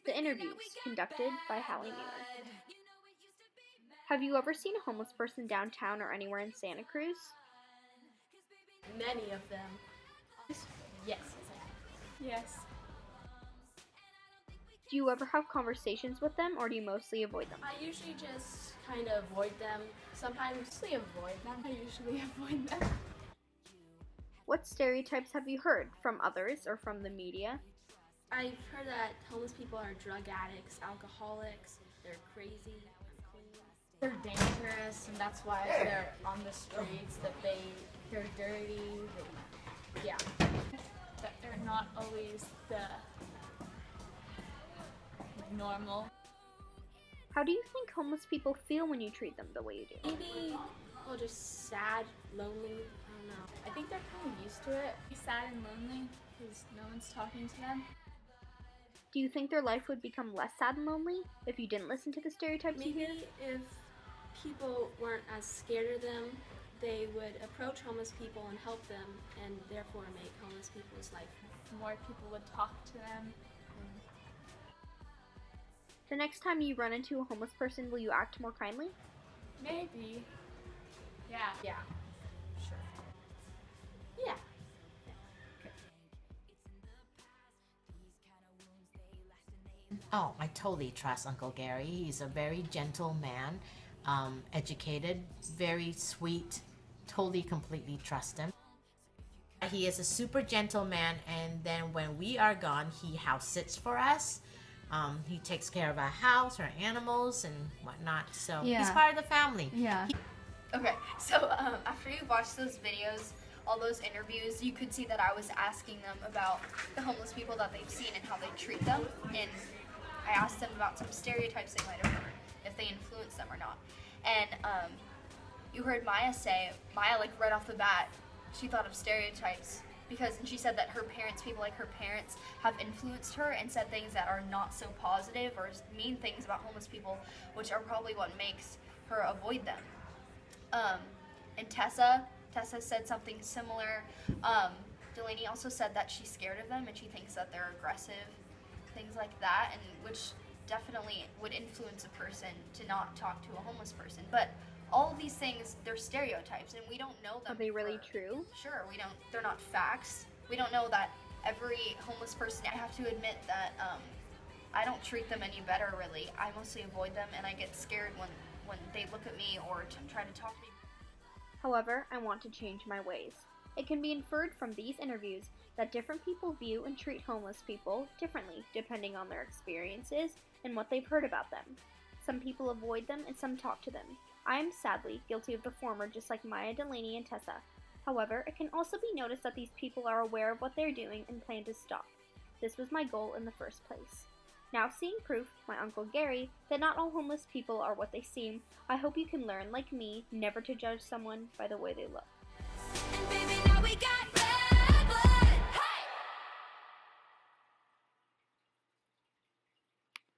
The interviews, conducted by Hallie Mueller. Have you ever seen a homeless person downtown or anywhere in Santa Cruz? Many of them. Yes. Yes. Do you ever have conversations with them, or do you mostly avoid them? I usually just kind of avoid them. Sometimes I avoid them. I usually avoid them. What stereotypes have you heard, from others or from the media? I've heard that homeless people are drug addicts, alcoholics, they're crazy, unclean. They're dangerous, and that's why they're on the streets, that they're dirty, that they're not always the normal. How do you think homeless people feel when you treat them the way you do? Maybe, just sad, lonely, I don't know. I think they're kind of used to it. Sad and lonely because no one's talking to them. Do you think their life would become less sad and lonely if you didn't listen to the stereotypes you hear? Maybe if people weren't as scared of them, they would approach homeless people and help them, and therefore make homeless people's life. More people would talk to them. The next time you run into a homeless person, will you act more kindly? Maybe. Yeah. Yeah. Sure. Yeah. Oh, I totally trust Uncle Gary. He's a very gentle man, educated, very sweet, totally, completely trust him. He is a super gentle man, and then when we are gone, he house sits for us. He takes care of our house, our animals, and whatnot. So he's part of the family. Yeah. Okay, so after you watched those videos, all those interviews, you could see that I was asking them about the homeless people that they've seen and how they treat them. And I asked them about some stereotypes they might have heard, if they influence them or not. And you heard Maya say, like right off the bat, she thought of stereotypes and she said that her parents, people like her parents, have influenced her and said things that are not so positive or mean things about homeless people, which are probably what makes her avoid them. And Tessa said something similar. Delaney also said that she's scared of them and she thinks that they're aggressive, things like that, and which definitely would influence a person to not talk to a homeless person. But all of these things, they're stereotypes, and we don't know them. Are they really true? Sure, we don't. They're not facts. We don't know that every homeless person. I have to admit that I don't treat them any better, really. I mostly avoid them, and I get scared when they look at me or try to talk to me. However, I want to change my ways. It can be inferred from these interviews that different people view and treat homeless people differently depending on their experiences and what they've heard about them. Some people avoid them and some talk to them. I am sadly guilty of the former, just like Maya, Delaney, and Tessa. However, it can also be noticed that these people are aware of what they're doing and plan to stop. This was my goal in the first place. Now seeing proof, my Uncle Gary, that not all homeless people are what they seem, I hope you can learn, like me, never to judge someone by the way they look. And baby, now we got